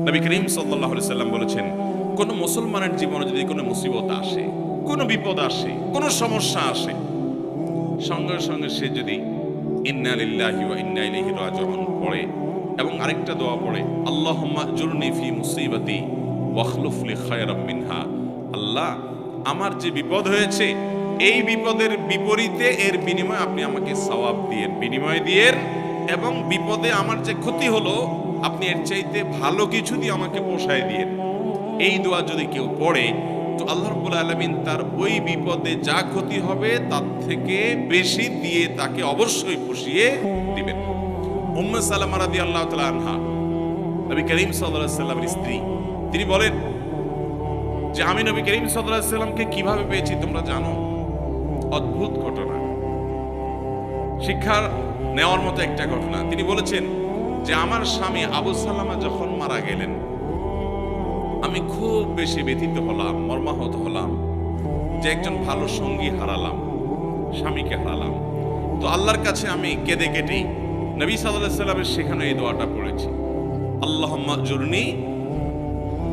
নবী করিম সাল্লাল্লাহু আলাইহি সাল্লাম বলেছেন, কোন মুসলমানের জীবনে যদি কোনো মুসিবত আসে, কোনো বিপদ আসে, কোনো সমস্যা আসে, সঙ্গে সঙ্গে সে যদি ইন্না লিল্লাহি ওয়া ইন্না ইলাইহি রাজিউন পড়ে এবং আরেকটা দোয়া পড়ে, আল্লাহুম্মা আজুরনি ফি মুসিবাতি ওয়াখলুফ লি খায়রাম মিনহা, আল্লাহ আমার যে বিপদ হয়েছে এই বিপদের বিপরীতে এর বিনিময়ে আপনি আমাকে সওয়াব দিয়েন, বিনিময় দিয়েন, এবং বিপদে আমার যে ক্ষতি হলো আপনি এর চাইতে ভালো কিছু দিয়ে আমাকে পোষায় দিয়েন। এই দোয়া যদি কেউ পড়ে তো আল্লাহ রাব্বুল আলামিন তার ওই বিপদে যা ক্ষতি হবে তার থেকে বেশি দিয়ে তাকে অবশ্যই পুষিয়ে দিবেন। উম্মে সালামা রাদিয়াল্লাহু তাআলা আনহা, নবী করিম সাল্লাল্লাহু আলাইহি সাল্লামের স্ত্রী, তিনি বলেন যে আমি নবী করিম সাল্লাল্লাহু আলাইহি সাল্লামকে কিভাবে পেয়েছি তোমরা জানো? অদ্ভুত ঘটনা, শিক্ষার নেওয়ার মতো একটা ঘটনা। তিনি বলেছেন যে আমার স্বামী আবু সালামা যখন মারা গেলেন আমি খুব বেশি ব্যথিত হলাম, মর্মাহত হলাম যে একজন ভালো সঙ্গী হারালাম, স্বামীকে হারালাম। তো আল্লাহর কাছে আমি কেঁদে কেটেই নবী সাল্লাল্লাহু আলাইহি সাল্লামের শেখানো এই দোয়াটা পড়েছি, আল্লাহুম্মা আজুরনি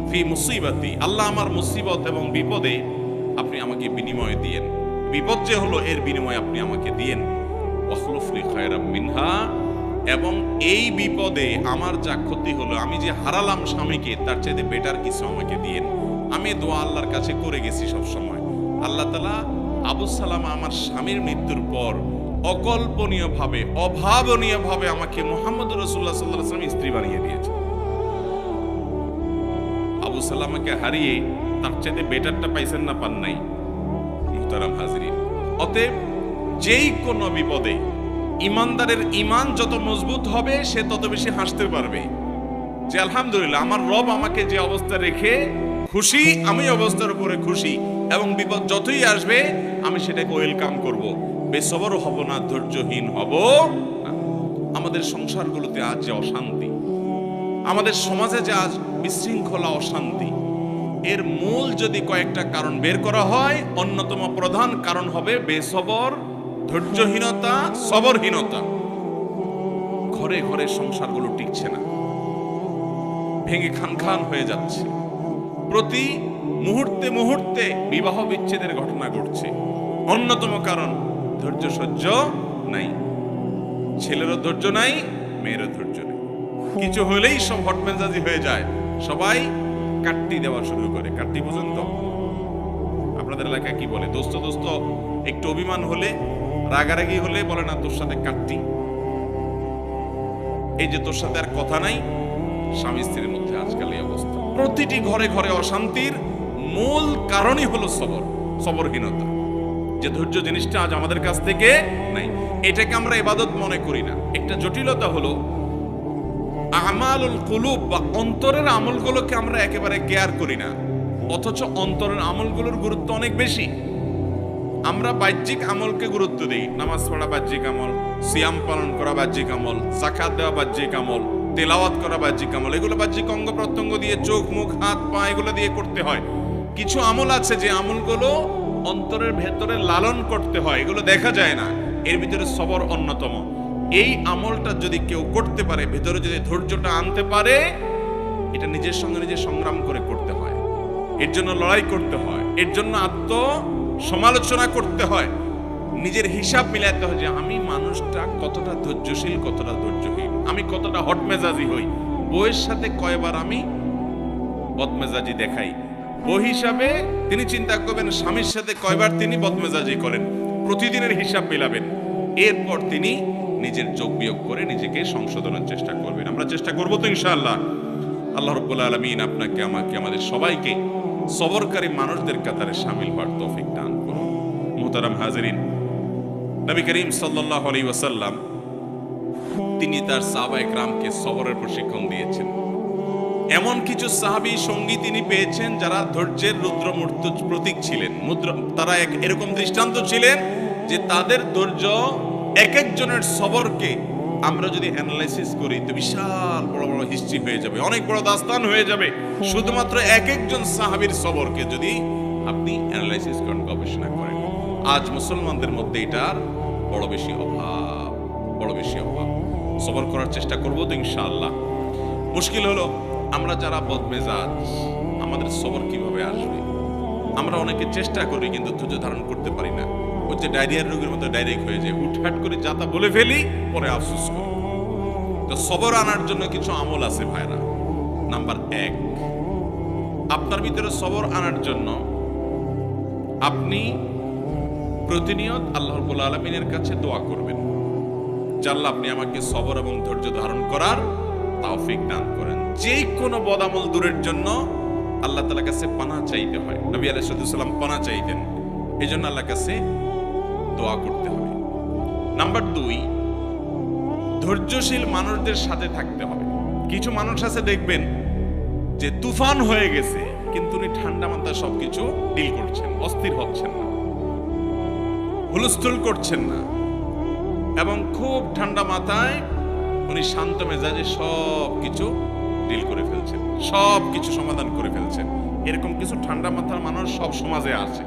ফি মুসিবাতি, আল্লাহ আমার মুসিবত এবং বিপদে আপনি আমাকে বিনিময় দিয়েন, বিপদ যে হলো এর বিনিময় আপনি আমাকে দিয়েন, ওয়াখলুফ লি খায়রাম মিনহা, এবং এই বিপদে আমার যা ক্ষতি হলো, আমি যে হারালাম স্বামীকে, তার চাইতে বেটার কিছু আমাকে দিয়েন। আমি দোয়া আল্লাহর কাছে করে গেছি সব সময়। আল্লাহ তাআলা আবু সালামা আমার স্বামীর মৃত্যুর পর অকল্পনীয়ভাবে, অভাবনীয়ভাবে আমাকে মুহাম্মদ রাসূলুল্লাহ সাল্লাল্লাহু আলাইহি ওয়াসাল্লাম স্ত্রী বানিয়ে দিয়েছে। আবু সালামাকে হারিয়ে তার চাইতে বেটারটা পাইছেন না, পান নাই? মুহতারাম হাজিরিন, অতএব যেই কোনো বিপদে ইমানদারের ইমান যত মজবুত হবে সে তত বেশি হাসতে পারবে যে আলহামদুলিল্লাহ আমার রব আমাকে যে অবস্থা রেখে খুশি, আমি অবস্থার উপরে খুশি, এবং বিপদ যতই আসবে আমি সেটাকে ওয়েলকাম করব, বেসবর হব না, ধৈর্যহীন হব না। আমাদের সংসারগুলোতে আজ যে অশান্তি, আমাদের সমাজে যে আজ বিশৃঙ্খলা, অশান্তি, এর মূল যদি কয়েকটা কারণ বের করা হয়, অন্যতম প্রধান কারণ হবে বেসবর, ধৈর্যহীনতা, সবরহীনতা। ঘরে ঘরে সংসারগুলো টিকছে না, ভেঙে খান খান হয়ে যাচ্ছে, প্রতি মুহূর্তে মুহূর্তে বিবাহ বিচ্ছেদের ঘটনা ঘটছে। অন্যতম কারণ ধৈর্য সহ্য নাই, ছেলেরও ধৈর্য নাই, মেয়েরও ধৈর্য নেই। কিছু হলেই সব হটমেজাজি হয়ে যায়, সবাই কাট্টি দেওয়া শুরু করে। কাট্টি পর্যন্ত আপনাদের এলাকায় কি বলে? দোস্ত দোস্ত একটু অভিমান হলে, রাগারাগি হলে বলে না তোর সাথে কাট্টি, এই যে তোর সাথে আর কথা নাই। স্বামী স্ত্রীর মধ্যে আজকাল এই অবস্থা। প্রতিটি ঘরে ঘরে অশান্তির মূল কারণই হলো সবরহীনতা, যে ধৈর্য জিনিসটা আজ আমাদের কাছ থেকে নাই। এটাকে আমরা ইবাদত মনে করি না। একটা জটিলতা হলো আমালুল কুলুব বা অন্তরের আমলগুলোকে আমরা একেবারে কেয়ার করি না, অথচ অন্তরের আমলগুলোর গুরুত্ব অনেক বেশি। আমরা বাহ্যিক আমলকে গুরুত্ব দিই, নামাজ পড়া বাহ্যিক আমল, সিয়াম পালন করা বাহ্যিক আমল, যাকাত দেওয়া বাহ্যিক আমল, তেলাওয়াত করা বাহ্যিক আমল, এগুলো বাহ্যিক অঙ্গ প্রত্যঙ্গ দিয়ে, চোখ মুখ হাত পা এগুলো দিয়ে করতে হয়। কিছু আমল আছে যে আমলগুলো অন্তরের ভেতরে লালন করতে হয়, এগুলো দেখা যায় না, এর ভিতরে সবর অন্যতম। এই আমলটা যদি কেউ করতে পারে, ভেতরে যদি ধৈর্যটা আনতে পারে, এটা নিজের সঙ্গে নিজে সংগ্রাম করে করতে হয়, এর জন্য লড়াই করতে হয়, এর জন্য সমালোচনা করতে হয়, নিজের হিসাব মিলাতে হয় যে আমি মানুষটা কতটা ধৈর্যশীল, কতটা ধৈর্যহীন, আমি কতটা হটমেজাজি হই, বউয়ের সাথে কয়বার আমি বদমেজাজি দেখাই। বউ হিসাবে তিনি চিন্তা করবেন স্বামীর সাথে কয়বার তিনি বদমেজাজি করেন, প্রতিদিনের হিসাব মিলাবেন, এরপর তিনি নিজের যোগ বিয়োগ করে নিজেকে সংশোধনের চেষ্টা করবেন। আমরা চেষ্টা করবো তো ইনশাআল্লাহ। আল্লাহ রাব্বুল আলামিন আপনাকে, আমাকে, আমাদের সবাইকে সবরকারী মানুষদের কাতারে শামিল হওয়ার তৌফিক দান করুন। মুহতারাম হাজিরিন, নবী করিম সাল্লাল্লাহু আলাইহি ওয়াসাল্লাম তিনি তার সাহাবায়ে কেরামকে সবরের প্রশিক্ষণ দিয়েছেন। এমন কিছু সাহাবী সঙ্গী তিনি পেয়েছেন যারা ধৈর্যের রুদ্রমূর্ত প্রতীক ছিলেন। তারা এরকম দৃষ্টান্ত ছিলেন যে তাদের ধৈর্য, এক একজনের সবরকে আমরা যদি অ্যানালাইসিস করি তো বিশাল বড় বড় হিস্ট্রি হয়ে যাবে, অনেক বড় দাস্তান হয়ে যাবে, শুধুমাত্র এক একজন সাহাবীর সবরকে যদি আপনি অ্যানালাইসিস করেন, গবেষণা করেন। আজ মুসলমানদের মধ্যে এটার বড় বেশি অভাব, বড় বেশি অভাব। সবর করার চেষ্টা করবো তো ইনশাআল্লাহ। মুশকিল হলো আমরা যারা বদমেজাজ, আমাদের সবর কিভাবে আসবে? আমরা অনেকে চেষ্টা করি কিন্তু ধৈর্য ধারণ করতে পারি না। ওই যে ডায়রিয়ার রোগের মতো ডাইরেক্ট হয়ে যায়, হুটহাট করে যা তা বলে ফেলি, পরে আফসোস করি। তো সবর আনার জন্য কিছু আমল আছে ভাইরা। নাম্বার 1, আপনার ভিতরে সবর আনার জন্য আপনি প্রতিনিয়ত আল্লাহ রাব্বুল আলামিনের কাছে দোয়া করবেন, আল্লাহ আপনি আমাকে সবর এবং ধৈর্য ধারণ করার তৌফিক দান করেন। যে কোনো বদামল দূরের জন্য আল্লাহ তাআলার কাছে পানাহ চাইতে হয়। নবী আলাইহিস সালাম পানাহ চাইতেন, এই জন্য আল্লাহর কাছে দোয়া করতে হবে। নাম্বার 2, ধৈর্যশীল মানুষদের সাথে থাকতে হবে। কিছু মানুষ আছে দেখবেন যে তুফান হয়ে গেছে, কিন্তু উনি ঠান্ডা মাথায় সবকিছু ডিল করছেন, অস্থির হচ্ছেন না, হুলস্থুল করছেন না, এবং খুব ঠান্ডা মাথায় উনি শান্ত মেজাজে সব কিছু ডিল করে ফেলছেন, সব কিছু সমাধান করে ফেলছেন। এরকম কিছু ঠান্ডা মাথার মানুষ সব সমাজে আছে।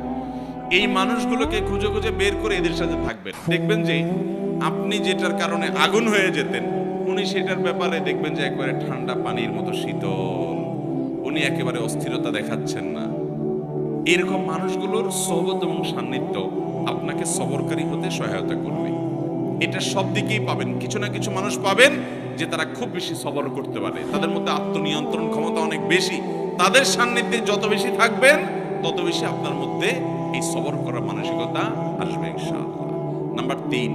এই মানুষগুলোকে খুঁজে খুঁজে বের করে এদের সাথে থাকবেন। দেখবেন যে আপনি যেটার কারণে আগুন হয়ে যেতেন, উনি সেটার ব্যাপারে দেখবেন যে একেবারে ঠান্ডা পানির মতো শীতল, উনি একেবারে অস্থিরতা দেখাচ্ছেন না। এরকম মানুষগুলোর সোহবত এবং সান্নিধ্য আপনাকে সবরকারী হতে সহায়তা করবে। এটা সব দিকেই পাবেন। কিছু না কিছু মানুষ পাবেন যে তারা খুব বেশি সবর করতে পারে, তাদের মধ্যে আত্মনিয়ন্ত্রণ ক্ষমতা অনেক বেশি। তাদের সান্নিধ্যে যত বেশি থাকবেন তত বেশি আপনার মধ্যে এই সবর করার মানসিকতা আসবে ইনশাআল্লাহ। নাম্বার 3,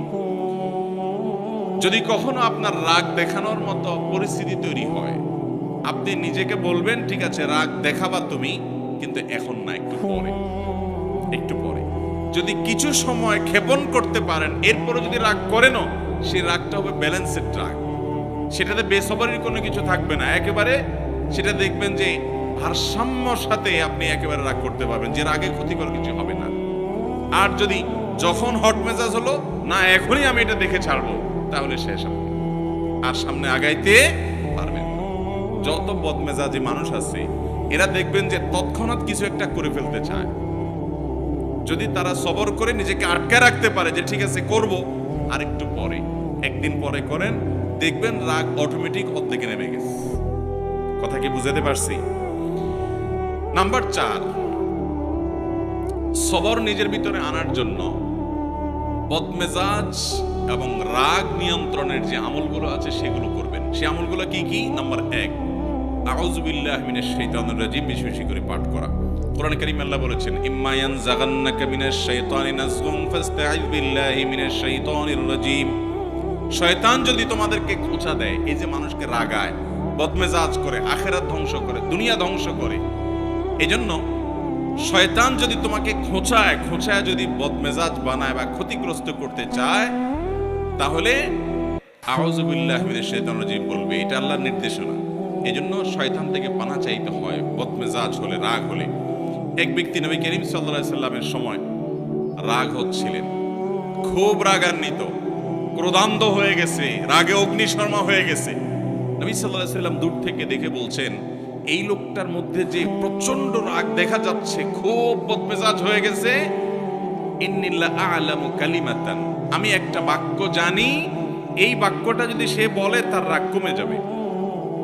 যদি কখনো আপনার রাগ দেখানোর মতো পরিস্থিতি তৈরি হয়, আপনি নিজেকে বলবেন ঠিক আছে রাগ দেখাবা তুমি, কিন্তু এখন না, একটু পরে, একটু পরে। যদি কিছু সময় ক্ষেপণ করতে পারেন, এরপরে যদি রাগ করেনও, সেই রাগটা হবে ব্যালেন্সের রাগ, সেটাতে বেসবরের কোনো কিছু থাকবে না, একেবারে সেটা দেখবেন যে ভারসাম্যর সাথে আপনি একেবারে রাগ করতে পারবেন, যে রাগে ক্ষতিকর কিছু হবে না। আর যদি যখন হট মেজাজ হলো না এখনই আমি এটা দেখে ছাড়বো, তাহলে শেষ হবে, আর সামনে আগাইতে পারবেন না। যত বদমেজাজি মানুষ আছে এরা দেখবেন যে তৎক্ষণাৎ কিছু একটা করে ফেলতে চায়। যদি তারা সবর করে নিজেকে আটকে রাখতে পারে যে ঠিক আছে করব, আর একটু পরে, একদিন পরে করেন, দেখবেন রাগ অটোমেটিক অর্ধেকে নেমে গেছে। কথা কি বুঝাতে পারছি? নাম্বার 4, সবর নিজের ভিতরে আনার জন্য বদমেজাজ এবং রাগ নিয়ন্ত্রণের যে আমলগুলো আছে সেগুলো করবেন। সে আমলগুলো কি কি? নাম্বার 1, আউযু বিল্লাহি মিনাশ শাইতানির রাজিম, বেশি বেশি করে পাঠ করা। কোরআন কারীমে আল্লাহ বলেছেন ইম্মা ইয়ানজাগান্নাকা মিনাশ শাইতানি নাজগুন ফাস্তাইয বিল্লাহি মিনাশ শাইতানির রাজিম। শয়তান যদি তোমাদেরকে খোঁচা দেয়, এই যে মানুষকে রাগায়, বদমেজাজ করে, আখিরাত ধ্বংস করে, দুনিয়া ধ্বংস করে, এজন্য শয়তান যদি তোমাকে খোঁচায় যদি বদমেজাজ বানায় বা ক্ষতিগ্রস্ত করতে চায়, তাহলে আউযু বিল্লাহি মিনাশ শাইতানির রাজিম বলবে। এটা আল্লাহর নির্দেশনা। এজন্য শয়তান থেকে পানাহ চাইতে হয় বদমেজাজ হলে, রাগ হলে। এক ব্যক্তি নবী করিম সাল্লাল্লাহু আলাইহি সাল্লামের সময় রাগ হচ্ছিলেন, খুব রাগান্বিত, ক্রোধান্ধ হয়ে গেছে, রাগে অগ্নিশর্মা হয়ে গেছে। নবী সাল্লাল্লাহু আলাইহি সাল্লাম দূর থেকে দেখে বলছেন এই লোকটার মধ্যে যে প্রচন্ড রাগ দেখা যাচ্ছে, খুব বদমেজাজ হয়ে গেছে, ইন্নিল্লা আ'লামু কালিমাতান, আমি একটা বাক্য জানি, এই বাক্যটা যদি সে বলে তার রাগ কমে যাবে।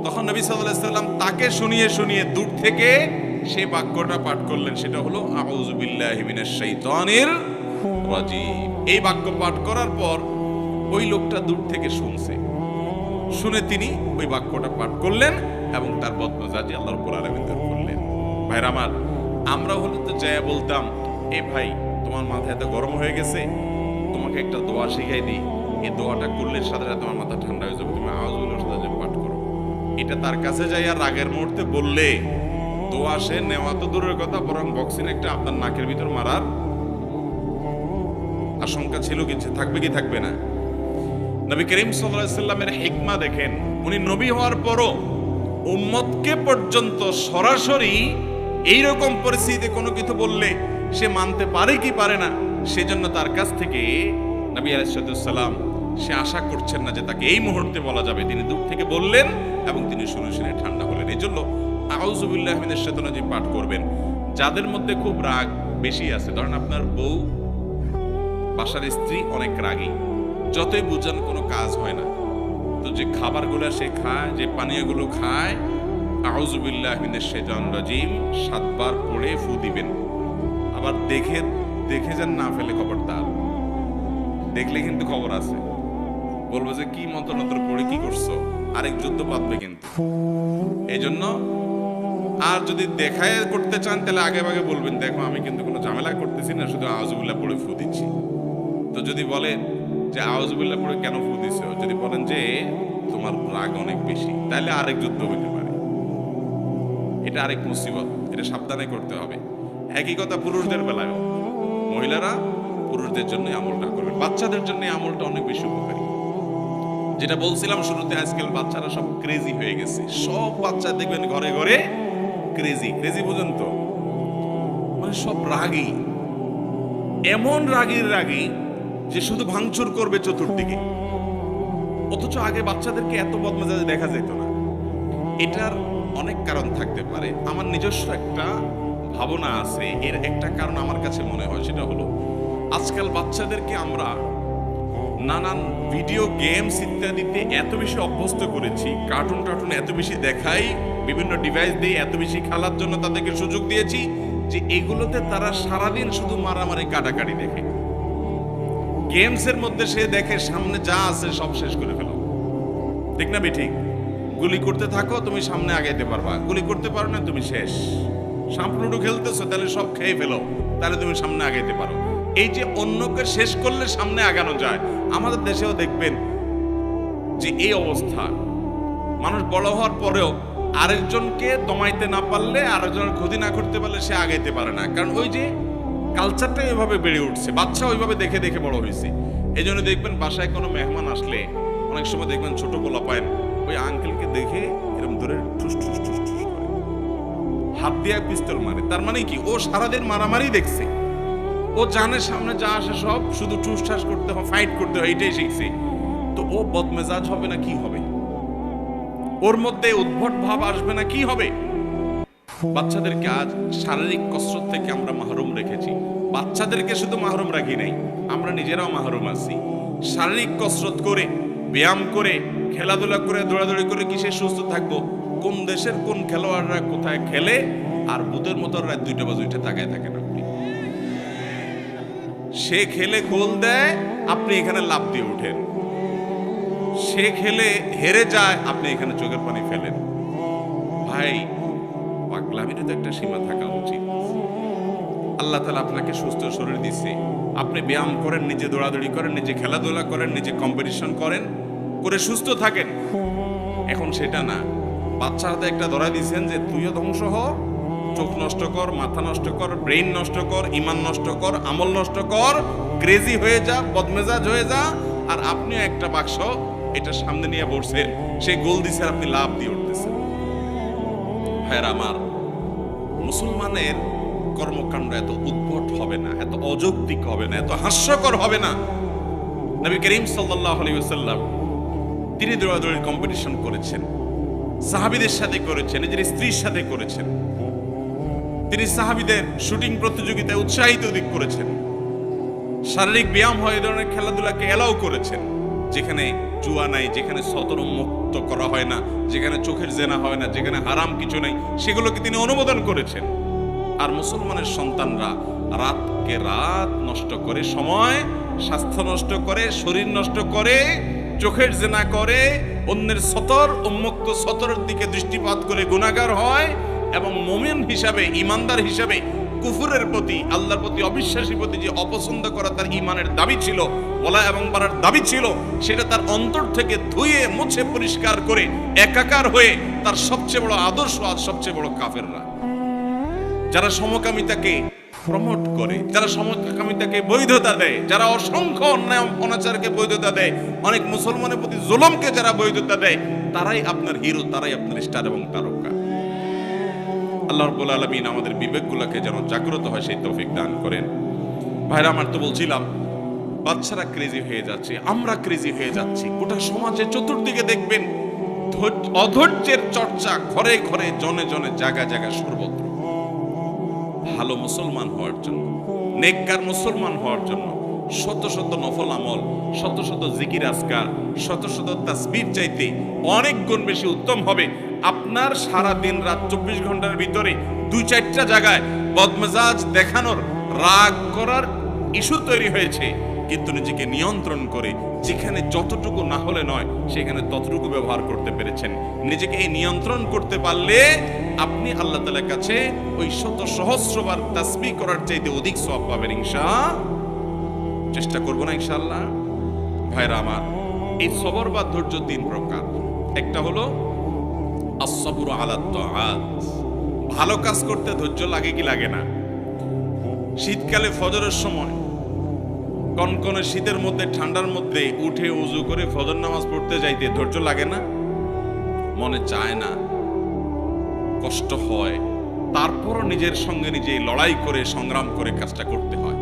তখন নবী সাল্লাল্লাহু আলাইহি সাল্লাম তাকে শুনিয়ে শুনিয়ে দূর থেকে সেই বাক্যটা পাঠ করলেন, সেটা হলো আউযু বিল্লাহি মিনাশ শাইতানির রাজিম। এই বাক্য পাঠ করার পর ওই লোকটা দূর থেকে শুনে তিনি ওই বাক্যটা পাঠ করলেন এবং তার বদমেজাজি আল্লাহ রাব্বুল আলামিন দূর করলেন। ভাইরা আমার, আমরা হলো তো যায় বলতাম এ ভাই তোমার মাথা এত গরম হয়ে গেছে, তোমাকে একটা দোয়া শিখাই দিই, এই দোয়াটা করলে সাথে সাথে তোমার মাথা ঠান্ডা হয়ে যাবে, তুমি আউযু বিল্লাহি মিনাশ শাইতানির পাঠ করো। এটা তার কাছে যাই আর রাগের মুহূর্তে বললে দোয়া সে নেওয়া তো দূরের কথা, বরং বক্সিন একটা আপনার নাকের ভিতর মারার আশঙ্কা ছিল, কিছু থাকবে কি থাকবে না। নবী করিম সাল্লাল্লাহু আলাইহি সাল্লামের হিকমা দেখেন, উনি নবী হওয়ার পরও উম্মতকে পর্যন্ত সরাসরি এইরকম পরিস্থিতিতে কোনো কিছু বললে সে মানতে পারে কি পারে না, সেজন্য তার কাছ থেকে নবী আলাইহিস সালাম সে আশা করছেন না যে তাকে এই মুহূর্তে বলা যাবে, তিনি দূর থেকে বললেন এবং তিনি শুনে শুনে ঠান্ডা হলেন। এই জন্য আউযু বিল্লাহি মিনাশ শাইতানির রাজিম পাঠ করবেন। যাদের মধ্যে খুব রাগ বেশি আছে, ধরেন আপনার বউ, বাসার স্ত্রী অনেক রাগী, যতই বুঝান কোনো কাজ হয় না, তো যে খাবারগুলো সে খায়, যে পানীয়গুলো খায়, আউযু বিল্লাহি মিনাশ শাইতানির রাজিম 7 বার পড়ে ফু দিবেন। আবার দেখে দেখে যেন না ফেলে খবরদার, দেখলে কিন্তু খবর আছে, বলবো যে কি মন্ত্র পড়ে কি করছো, আরেক যুদ্ধ বাঁধবে কিন্তু। এই জন্য আর যদি দেখায় করতে চান তাহলে আগে আগে বলবেন, দেখো আমি কিন্তু কোনো ঝামেলা করতেছি না, শুধু আউযুবিল্লাহ পড়ে ফু দিচ্ছি। তো যদি বলেন যে আউযুবিল্লাহ পড়ে কেন ফু দিছো, যদি বলেন যে তোমার রাগ অনেক বেশি, তাহলে আরেক যুদ্ধ হইতে পারে, এটা আরেক মুসিবত, এটা সাবধানে করতে হবে। একই কথা পুরুষদের বেলায়, মহিলারা পুরুষদের জন্য আমলটা করবেন, বাচ্চাদের জন্য আমলটা অনেক বেশি উপকারী। যেটা বলছিলাম শুরুতে, আজকাল বাচ্চারা সব ক্রেজি হয়ে গেছে, সব বাচ্চা দেখবেন ঘরে ঘরে ক্রেজি। ক্রেজি বুঝেন তো, মানে সব রাগী, এমন রাগী যে শুধু ভাঙচুর করবে চতুর্দিকে। অথচ আগে বাচ্চাদেরকে এত বদমেজাজে দেখা যেত না। এটার অনেক কারণ থাকতে পারে, আমার নিজস্ব একটা ভাবনা আছে। এর একটা কারণ আমার কাছে মনে হয়, সেটা হলো আজকাল বাচ্চাদেরকে আমরা নানান ভিডিও গেমস ইত্যাদিতে এত বেশি অভ্যস্ত করেছি, কার্টুন এত বেশি দেখাই, বিভিন্ন ডিভাইস দিয়ে এত বেশি খেলার জন্য তাদেরকে সুযোগ দিয়েছি যে এগুলোতে তারা সারাদিন শুধু মারামারি কাটাকাটি দেখে। গেমসের মধ্যে সে দেখে সামনে যা আছে সব শেষ করে ফেলো, ঠিক না ঠিক? গুলি করতে থাকো, তুমি সামনে আগাইতে পারবা, গুলি করতে পারো না তুমি শেষ। সাম্প্লুডু খেলতেছো, তাহলে সব খেয়ে ফেলো, তাহলে তুমি সামনে আগাইতে পারো। এই যে অন্যকে শেষ করলে সামনে আগানো যায়, আমাদের দেশেও দেখবেন যে এই অবস্থা। মানুষ বড় হওয়ার পরেও আরেকজনকে দমাইতে না পারলে, আরেকজনের ক্ষতি না করতে পারলে সে আগাইতে পারে না, কারণ ওই যে কালচারটা ওইভাবে বেড়ে উঠছে, বাচ্চা ওইভাবে দেখে দেখে বড় হয়েছে। এই জন্য দেখবেন বাসায় কোনো মেহমান আসলে অনেক সময় দেখবেন ছোট পোলা পায় ওই আঙ্কেলকে দেখে এরকম ধরে ঠুস ঠুস ঠুস ঠুস করে হাত দিয়ে পিস্তল মারে। তার মানে কি, ও সারাদিন মারামারি দেখছে, ও জানে সামনে যা আসে সব শুধু ঠুস ঠাস করতে হয়, ফাইট করতে হয়, এটাই শিখছে। তো ও বদমেজাজ হবে না কি হবে? ওর মধ্যে উদ্ভট ভাব আসবে না কি হবে? বাচ্চাদেরকে আজ শারীরিক কসরত থেকে আমরা মাহরুম রেখেছি। বাচ্চাদেরকে শুধু মাহরুম রাখি নাই, আমরা নিজেরাও মাহরুম আছি। শারীরিক কসরত করে, ব্যায়াম করে, খেলাধুলা করে, দৌড়াদৌড়ি করে কি সে সুস্থ থাকবো? কোন দেশের কোন খেলোয়াড়রা কোথায় খেলে আর বুধের মতো রাত 2টা বাজে উঠে তাকায় থাকেন আপনি? সে খেলে গোল দেয়, আপনি এখানে লাফ দিয়ে উঠেন। সে খেলে হেরে যায়, আপনি এখানে চোখের পানি ফেলেন। ভাই, পাগলামিরও তো একটা সীমা থাকা উচিত। আল্লাহ তাআলা আপনাকে সুস্থ শরীর দিচ্ছে, আপনি ব্যায়াম করেন, নিজে দৌড়াদৌড়ি করেন, নিজে খেলাধুলা করেন, নিজে কম্পিটিশন করেন, করে সুস্থ থাকেন। এখন সেটা না, বাচ্চার হাতে একটা ধরা দিয়েছেন যে তুইও ধ্বংস হ, চোখ নষ্ট কর, মাথা নষ্ট কর, ব্রেইন নষ্ট কর, ইমান নষ্ট কর, আমল নষ্ট কর, ক্রেজি হয়ে যা, বদমেজাজ হয়ে যা। আর আপনিও একটা বাক্স এটা সামনে নিয়ে বসছেন, সেই গোল দিছে, আপনি লাভ দিয়ে উঠতেছেন। ভাইয়ের আমার, মুসলমানের কর্মকাণ্ড এত উদ্ভট হবে না, এত অযৌক্তিক হবে না, এত হাস্যকর হবে না। নবী করিম সাল্লাল্লাহু আলাইহি ওয়াসাল্লাম তিনি দৌড়াদৌড়ির কম্পিটিশন করেছেন, সাহাবীদের সাথে করেছেন, নিজের স্ত্রীর সাথে করেছেন। তিনি সাহাবীদের শুটিং প্রতিযোগিতায় উৎসাহিত দিক করেছেন। শারীরিক ব্যায়াম হয়, এই ধরনের খেলাধুলাকে এলাও করেছেন, যেখানে জুয়া নাই, যেখানে সতর মুক্ত করা হয় না, যেখানে চোখের জেনা হয় না, যেখানে হারাম কিছু নেই, সেগুলোকে তিনি অনুমোদন করেছেন। আর মুসলমানের সন্তানরা রাতকে রাত নষ্ট করে, সময় স্বাস্থ্য নষ্ট করে, শরীর নষ্ট করে, চোখের জেনা করে, অন্যের সতর উন্মুক্ত সতরের দিকে দৃষ্টিপাত করে গুনাহগার হয়, এবং মুমিন হিসাবে, ইমানদার হিসাবে কুফুরের প্রতি, আল্লাহর প্রতি, অবিশ্বাসীর প্রতি যে অপছন্দ করা তার ইমানের দাবি ছিল, ওলা এবং বাড়ার দাবি ছিল, সেটা তার অন্তর থেকে ধুয়ে মুছে পরিষ্কার করে একাকার হয়ে তার সবচেয়ে বড় আদর্শ আজ সবচেয়ে বড় কাফেররা, যারা সমকামিতাকে প্রমোট করে, যারা সমকামিতাকে বৈধতা দেয়, যারা অসংখ্য অন্যায় অনাচারকে বৈধতা দেয়, অনেক মুসলমানের প্রতি জুলুমকে যারা বৈধতা দেয়, তারাই আপনার হিরো, তারাই আপনার স্টার এবং তারকা। আল্লাহ রাব্বুল আলামিন আমাদের বিবেকগুলোকে যেন জাগ্রত হয় সেই তৌফিক দান করেন। ভাইরা আমার, তো বলছিলাম বাচ্চারা ক্রেজি হয়ে যাচ্ছে, আমরা ক্রেজি হয়ে যাচ্ছি। গোটা সমাজে চতুর্দিকে দেখবেন অধৈর্যের চর্চা, ঘরে ঘরে, জনে জনে, জায়গায় জায়গায়, সর্বত্র। ভালো মুসলমান হওয়ার জন্য, নেককার মুসলমান হওয়ার জন্য শত শত নফল আমল, শত শত জিকির আজকার, শত শত তাসবিহ চাইতে অনেক গুণ বেশি উত্তম হবে আপনি আপনার সারা দিন রাত 24 ঘন্টার ভিতরে 2-4টা জায়গায় বদমেজাজ দেখানোর, রাগ করার ইস্যু তৈরি হয়েছে, কিন্তু নিজেকে নিয়ন্ত্রণ করে যেখানে যতটুকু না হলে নয় সেখানে ততটুকু ব্যবহার করতে পেরেছেন। নিজেকে এই নিয়ন্ত্রণ করতে পারলে আপনি আল্লাহ তাআলার কাছে ওই শত সহস্রবার তাসবিহ করার চাইতে অধিক সওয়াব পাবেন চেষ্টা করব না ইনশাআল্লাহ। ভাইরা আমার, এই সবর বা ধৈর্য 3 প্রকার। একটা হলো আস-সাবরু আলা তাআত, ভালো কাজ করতে ধৈর্য লাগে কি লাগে না? শীতকালে ফজরের সময়, কনকনে শীতের মধ্যে, ঠান্ডার মধ্যে উঠে ওযু করে ফজর নামাজ পড়তে যাইতে ধৈর্য লাগে না? মনে চায় না, কষ্ট হয়, তারপরও নিজের সঙ্গে নিজে লড়াই করে সংগ্রাম করে কাজটা করতে হয়।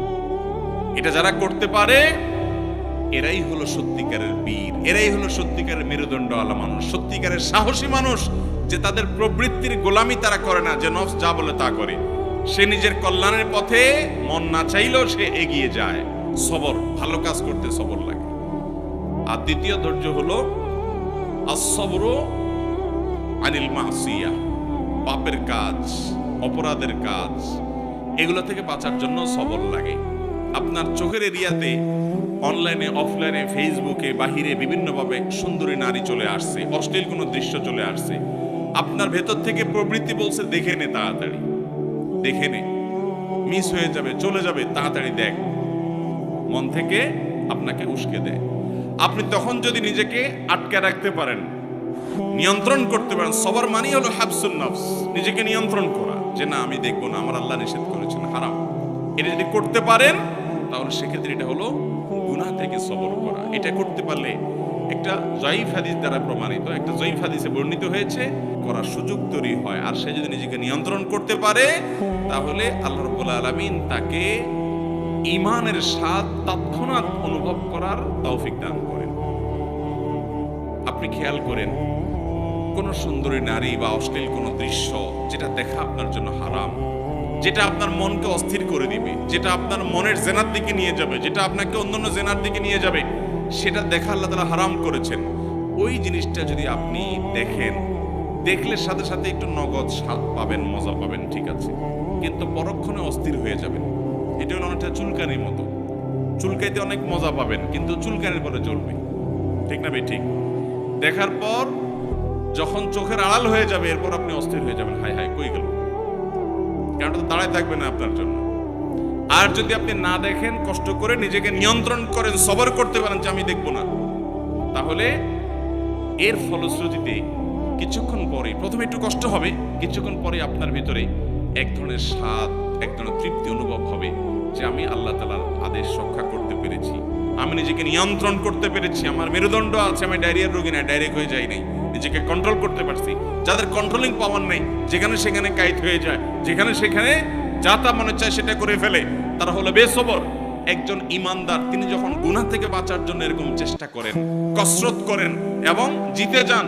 এটা যারা করতে পারে এরাই হলো সত্যিকারের বীর, এরাই হলো সত্যিকারের মেরুদণ্ড আলা মানুষ, সত্যিকারের সাহসী মানুষ, যে তাদের প্রবৃত্তির গোলামি তারা করে না, যে নফস যা বলে তা করে। সে নিজের কল্যাণের পথে মন না চাইলেও সে এগিয়ে যায়। সবর, ভালো কাজ করতে সবর লাগে। আর দ্বিতীয় ধৈর্য হলো আস-সাবরু আনিল মাসিয়া, পাপের কাজ, অপরাধের কাজ, এগুলো থেকে বাঁচার জন্য সবর লাগে। আপনার চোখের এরিয়াতে অনলাইনে, অফলাইনে, ফেসবুকে, বাহিরে বিভিন্নভাবে সুন্দরী নারী চলে আসছে, অশ্লীল কোনো দৃশ্য চলে আসছে। আপনার ভেতর থেকে প্রবৃত্তি বলছে দেখে নে, তাড়াতাড়ি দেখে নে, মিস হয়ে যাবে, চলে যাবে, তাড়াতাড়ি দেখ। মন থেকে আপনাকে উস্কে দেয়। আপনি তখন যদি নিজেকে আটকে রাখতে পারেন, নিয়ন্ত্রণ করতে পারেন, সবর মানেই হলো হাবসুন নফস, নিজেকে নিয়ন্ত্রণ করা, যে না আমি দেখবো না, আমার আল্লাহ নিষেধ করেছেন হারাম। এটা যদি করতে পারেন তাহলে সেক্ষেত্রে এটা হলো গুনাহ থেকে সবর করা। এটা করতে পারলে একটা জয়ীফ হাদিস দ্বারা প্রমাণিত, একটা জয়ীফ হাদিসে বর্ণিত হয়েছে, করার সুযোগ তৈরি হয়। আর সে যদি নিজেকে নিয়ন্ত্রণ করতে পারে তাহলে আল্লাহ রাব্বুল আলামিন তাকে ঈমানের স্বাদ তৎক্ষণাৎ অনুভব করার তৌফিক দান করেন। আপনি খেয়াল করেন, কোন সুন্দরী নারী বা অশ্লীল কোন দৃশ্য যেটা দেখা আপনার জন্য হারাম, যেটা আপনার মনকে অস্থির করে দিবে, যেটা আপনার মনের জেনার দিকে নিয়ে যাবে, যেটা আপনাকে অন্যান্য জেনার দিকে নিয়ে যাবে, সেটা দেখা আল্লাহ তাআলা হারাম করেছেন। ওই জিনিসটা যদি আপনি দেখেন, দেখলে সাথে সাথে একটু নগদ স্বাদ পাবেন, মজা পাবেন, ঠিক আছে, কিন্তু পরক্ষণে অস্থির হয়ে যাবেন। এটা হলো অনেকটা চুলকানির মতো, চুলকাইতে অনেক মজা পাবেন কিন্তু চুলকানির পরে চলবে, ঠিক না ভাই? ঠিক। দেখার পর যখন চোখের আড়াল হয়ে যাবে এরপর আপনি অস্থির হয়ে যাবেন, হায় হায় কই গেল, কারণ তো দাঁড়ায় থাকবে না আপনার জন্য। আর যদি আপনি না দেখেন, কষ্ট করে নিজেকে নিয়ন্ত্রণ করেন, সবর করতে পারেন যে আমি দেখবো না, তাহলে এর ফলশ্রুতিতে কিছুক্ষণ পরে, প্রথমে একটু কষ্ট হবে, কিছুক্ষণ পরে আপনার ভিতরে এক ধরনের স্বাদ, এক ধরনের তৃপ্তি অনুভব হবে যে আমি আল্লাহ তাআলার আদেশ রক্ষা করতে পেরেছি, আমি নিজেকে নিয়ন্ত্রণ করতে পেরেছি, আমার মেরুদণ্ড আছে, আমি ডায়রিয়ার রোগী না, ডায়রিয়া হয়ে যাই নাই, নিজেকে কন্ট্রোল করতে পারছি। যাদের কন্ট্রোলিং পাওয়ার নেই, যেখানে সেখানে কাইত হয়ে যায়, যেখানে সেখানে যা তা মনে চায় সেটা করে ফেলে, তারা হলো বেসবর। একজন ইমানদার তিনি যখন গুনাহ থেকে বাঁচার জন্য এরকম চেষ্টা করেন, কসরত করেন এবং জিতে যান,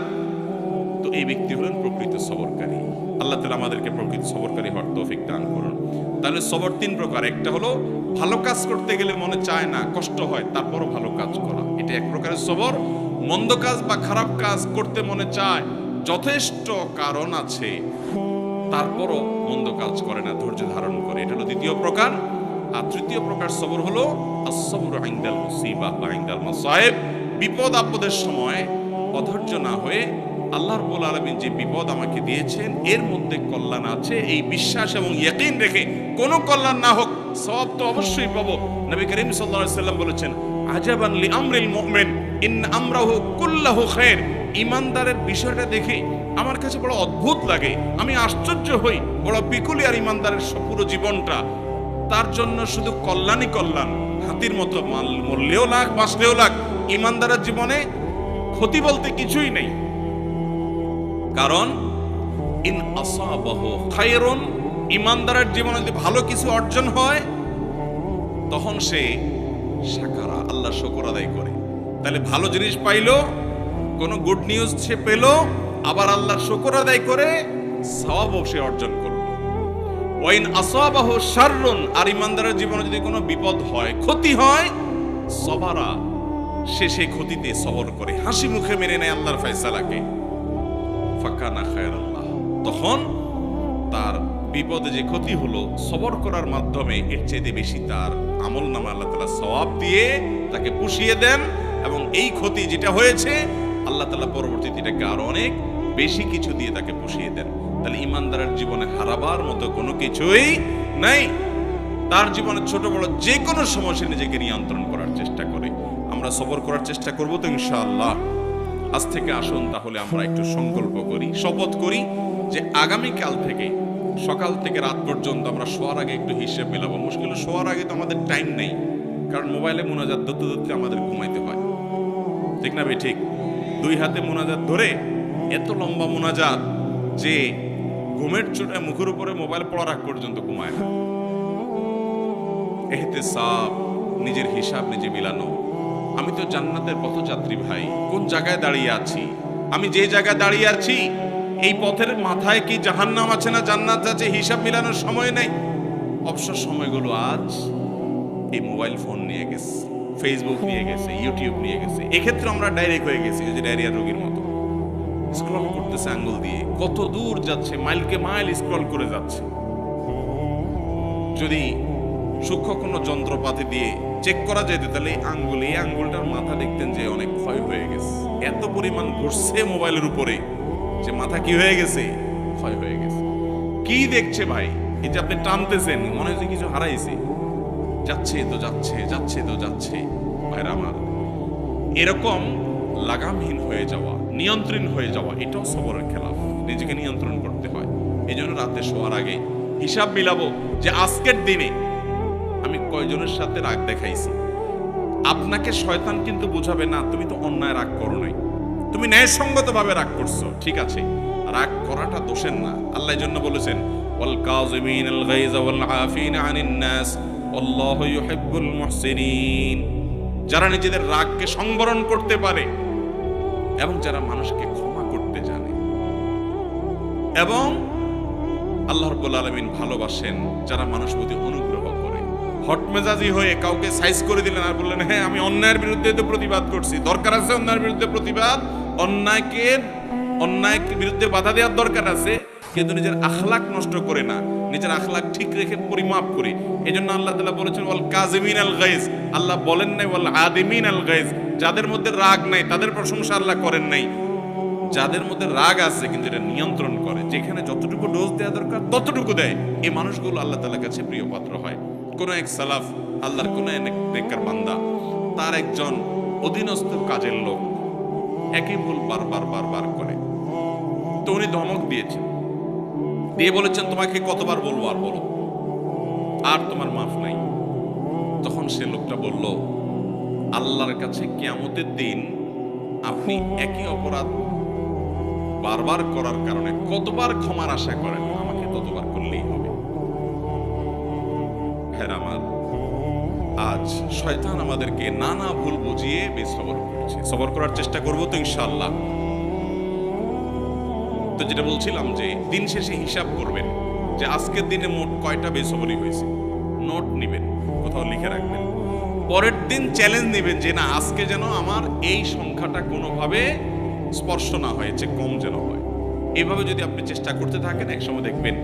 তো এই ব্যক্তি হলেন প্রকৃত সবরকারী। আল্লাহ তাআলা আমাদেরকে প্রকৃত সবরকারী হওয়ার তৌফিক দান করুন। তাহলে সবর 3 প্রকার। একটা হলো ভালো কাজ করতে গেলে মনে চায় না, কষ্ট হয়, তারপরও ভালো কাজ করা, এটা এক প্রকারের সবর। মন্দ কাজ বা খারাপ কাজ করতে মনে চায়, যথেষ্ট কারণ আছে, তারপরও মন্দ কাজ করে না, ধৈর্য ধারণ করে, এটা হলো দ্বিতীয় প্রকার। আর তৃতীয় প্রকার সবর হলো আস-সাবরু ইনদাল মুসিবা বা ইনদাল মাসায়েব, বিপদ আপদের সময় অধৈর্য না হয়ে আল্লাহ রাব্বুল আলামিন যে বিপদ আমাকে দিয়েছেন এর মধ্যে কল্যাণ আছে, এই বিশ্বাস এবং ইয়াকিন রেখে কোনো কল্যাণ না হোক, সওয়াব তো অবশ্যই পাবো। নবী করিম সাল্লাল্লাহু আলাইহি সাল্লাম বলেছেন, আজাবান লি আমরিল মুমিন ইন আমরাহু কুল্লাহু খায়র। ইমানদারের বিষয়টা দেখে আমার কাছে বড় অদ্ভুত লাগে, আমি আশ্চর্য হই, বড় পিকুলিয়ার ইমানদারের পুরো জীবনটা, তার জন্য শুধু কল্যাণই কল্যাণ, হাতির মতো মরলেও লাখ, বাঁচলেও লাখ, ইমানদারের জীবনে ক্ষতি বলতে কিছুই নেই। কারণ ইন আসাবাহু খায়রুন, ইমানদারের জীবনে যদি ভালো কিছু অর্জন হয় তখন সে শাকারা, আল্লাহ শুকর আদায় করে। তাহলে ভালো জিনিস পাইলো, কোন গুড নিউজ সে পেল, আবার আল্লাহর শুকর আদায় করে সওয়াবও সে অর্জন করলো। ওয়াইন আসাবাহু শাররুন, আর ইমানদারের জীবনে যদি কোনো বিপদ হয়, ক্ষতি হয়, সবারা, সে সেই ক্ষতিতে সবর করে, হাসি মুখে মেনে নেয় আল্লাহর ফয়সালাকে। ফাকানা খায়রাল্লাহ, তখন তার বিপদে যে ক্ষতি হলো সবর করার মাধ্যমে এর চেয়ে বেশি তার আমল নামা আল্লাহ তাআলা সওয়াব দিয়ে তাকে পুষিয়ে দেন, এবং এই ক্ষতি যেটা হয়েছে আল্লাহ তাআলা পরবর্তীতে এটাকে আরো অনেক বেশি কিছু দিয়ে তাকে পুষিয়ে দেন। তাহলে ইমানদারের জীবনে হারাবার মতো কোনো কিছুই নাই। তার জীবনে ছোট বড় যে কোনো সমস্যা নিজেকে নিয়ন্ত্রণ করার চেষ্টা করে। আমরা সবর করার চেষ্টা করব তো ইনশাআল্লাহ। আজ থেকে আসুন তাহলে আমরা একটু সংকল্প করি, শপথ করি যে আগামীকাল থেকে সকাল থেকে রাত পর্যন্ত আমরা শোয়ার আগে একটু হিসেব মেলাবো। মুশকিল শোয়ার আগে তো আমাদের টাইম নেই, কারণ মোবাইলে মুনাজাত ধরতে ধরতে আমাদের ঘুমাইতে হয়, ঠিক না ভাই? ঠিক। দুই হাতে মুনাজাত ধরে এত লম্বা মুনাজাত যে ঘুমের চোটে মুখের উপরে মোবাইল পড়ার আগ পর্যন্ত ঘুমায় না। এহতেসাব, নিজের হিসাব নিজে মিলানো। আমি তো জান্নাতের পথযাত্রী ভাই, কোন জায়গায় দাঁড়িয়ে আছি? আমি যে জায়গায় দাঁড়িয়ে আছি এই পথের মাথায় কি জাহান্নাম আছে না জান্নাত আছে? হিসাব মিলানোর সময় নেই। অবসর সময়গুলো আজ এই মোবাইল ফোন নিয়ে গেছে, ফেসবুক নিয়ে গেছে, ইউটিউব নিয়ে গেছে। এক্ষেত্রে আমরা ডাইরেক্ট হয়ে গেছি ওই যে ডায়রিয়া রোগীর মতো, স্ক্রল করতেছে আঙ্গুল দিয়ে, কত দূর যাচ্ছে, মাইলকে মাইল স্ক্রল করে যাচ্ছে। যদি সূক্ষ্ম কোনো যন্ত্রপাতি দিয়ে চেক করা যেত তাহলে এই আঙ্গুলটার মাথা দেখতেন যে অনেক ক্ষয় হয়ে গেছে। এত পরিমাণ ঘুরছে মোবাইলের উপরে যে মাথা কি হয়ে গেছে, ক্ষয় হয়ে গেছে। কি দেখছে ভাই? এই যে আপনি টানতেছেন, মনে হচ্ছে কিছু হারাইছে, যাচ্ছে তো যাচ্ছে, যাচ্ছে তো যাচ্ছে। ভাইরা আমার, এরকম লাগামহীন হয়ে যাওয়া, নিয়ন্ত্রণ হয়ে যাওয়া, এটাও সবরের খেলাফ। নিজেকে নিয়ন্ত্রণ করতে হয়। এই জন্য রাতে শোয়ার আগে হিসাব মিলাবো যে আজকের দিনে আমি কয়জনের সাথে রাগ দেখাইছি। আপনাকে শয়তান কিন্তু বুঝাবে না তুমি তো অন্যায় রাগ করো নাই, তুমি ন্যায়সঙ্গত ভাবে রাগ করছো, ঠিক আছে। রাগ করাটা দোষের না। আল্লাহ এর জন্য বলেছেন ওয়াল কাযিমিনাল গায়যা ওয়াল আফিনা আনিন নাস আল্লাহু ইউহিব্বুল মুহসিনিন। যারা নিজেদের রাগকে সংবরণ করতে পারে এবং যারা মানুষকে ক্ষমা করতে জানে, এবং আল্লাহ রাব্বুল আলামিন ভালোবাসেন যারা মানুষ প্রতি অনুগ্রহ করে। হটমেজাজি হয়ে কাউকে সাইজ করে দিলেন আর বললেন হ্যাঁ আমি অন্যায়ের বিরুদ্ধে তো প্রতিবাদ করছি, দরকার আছে অন্যায়ের বিরুদ্ধে প্রতিবাদ, অন্যায়ের বিরুদ্ধে বাধা দেওয়ার দরকার আছে, কিন্তু নিজের আখলাক নষ্ট করে না, নিজের আখলাক ঠিক রেখে পরিমাপ করি। এই জন্য আল্লাহ তাআলা বলেছেন ওয়াল কাযিমিনাল গায়জ। আল্লাহ বলেন নাই ওয়াল আদিমিনাল গায়জ। যাদের মধ্যে রাগ নাই তাদের প্রশংসা আল্লাহ করেন নাই, যাদের মধ্যে রাগ আছে কিন্তু এটা নিয়ন্ত্রণ করে, যেখানে যতটুকু ডোজ দেওয়া দরকার ততটুকু দেয়, এই মানুষগুলো আল্লাহ তাআলার কাছে প্রিয় পাত্র হয়। কোন এক সালাফ, আল্লাহর কোন এক নেককার বান্দা, তার একজন অধীনস্থ কাজের লোক একই ভুল বারবার করে, তো উনি ধমক দিয়েছেন, দিয়ে বলেছেন তোমাকে কতবার বলবো আর বলো, আর তোমার মাফ নাই। তখন সে লোকটা বলল আল্লাহর কাছে কিয়ামতের দিন আপনি একই অপরাধ বারবার করার কারণে কতবার ক্ষমার আশা করেন, আমাকে ততবার করলেই হবে। হ্যাঁ আমার, আজ শয়তান আমাদেরকে নানা ভুল বুঝিয়ে বেসবর করছে। সবর করার চেষ্টা করবো তো ইনশাআল্লাহ। তো যেটা বলছিলাম যে দিন শেষে হিসাব করবেন যে আজকের দিনে মোট কয়টা বেসবরি হয়েছে, নোট নিবেন, কোথাও লিখে রাখবেন। পরের দিন চ্যালেঞ্জ নেবেন যে না আজকে যেন আমার এই সংখ্যাটা কোনোভাবে স্পর্শ না হয়েছে, কম যেন হয়। এইভাবে যদি আপনি চেষ্টা করতে থাকেন একসময় দেখবেন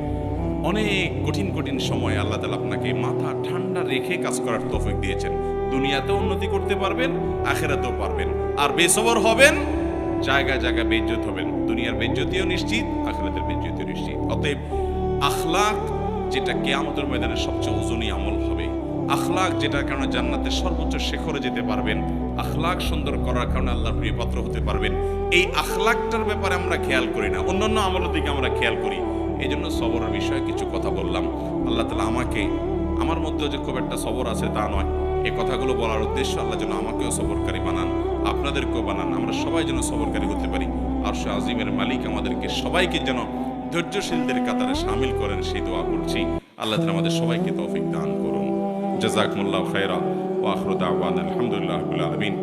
অনেক কঠিন কঠিন সময় আল্লাহ তাআলা আপনাকে মাথা ঠান্ডা রেখে কাজ করার তৌফিক দিয়েছেন। দুনিয়াতেও উন্নতি করতে পারবেন, আখিরাতেও পারবেন। আর বেসবর হবেন, জায়গায় জায়গায় বেইজ্জত হবেন। দুনিয়ার বেইজ্জতিও নিশ্চিত, আখিরাতের বেইজ্জতিও নিশ্চিত। অতএব আখলাক যেটা কিয়ামতের ময়দানে সবচেয়ে ওজনী আমল হবে, আখলাক যেটার কারণে জান্নাতের সর্বোচ্চ শিখরে যেতে পারবেন, আখলাক সুন্দর করার কারণে আল্লাহর প্রিয় পাত্র হতে পারবেন, এই আখলাকটার ব্যাপারে আমরা খেয়াল করি না, অন্যান্য আমলের দিকে আমরা খেয়াল করি। এই জন্য সবরের বিষয়ে কিছু কথা বললাম। আল্লাহ তাআলা আমাকে, আমার মধ্যেও যে খুব একটা সবর আছে তা নয়, এই কথাগুলো বলার উদ্দেশ্য আল্লাহ যেন আমাকেও সবরকারী বানান, আপনাদেরকেও বানান, আমরা সবাই যেন সবরকারী হতে পারি। আরশ আজিমের মালিক আমাদেরকে সবাইকে যেন ধৈর্যশীলদের কাতারে শামিল করেন, সেই দোয়া করছি। আল্লাহ তাআলা আমাদের সবাইকে তৌফিক দান করুন। জাযাকুমুল্লাহু খায়রা ওয়া আখিরু দাওয়ানা আলহামদুলিল্লাহি রাব্বিল আলামিন।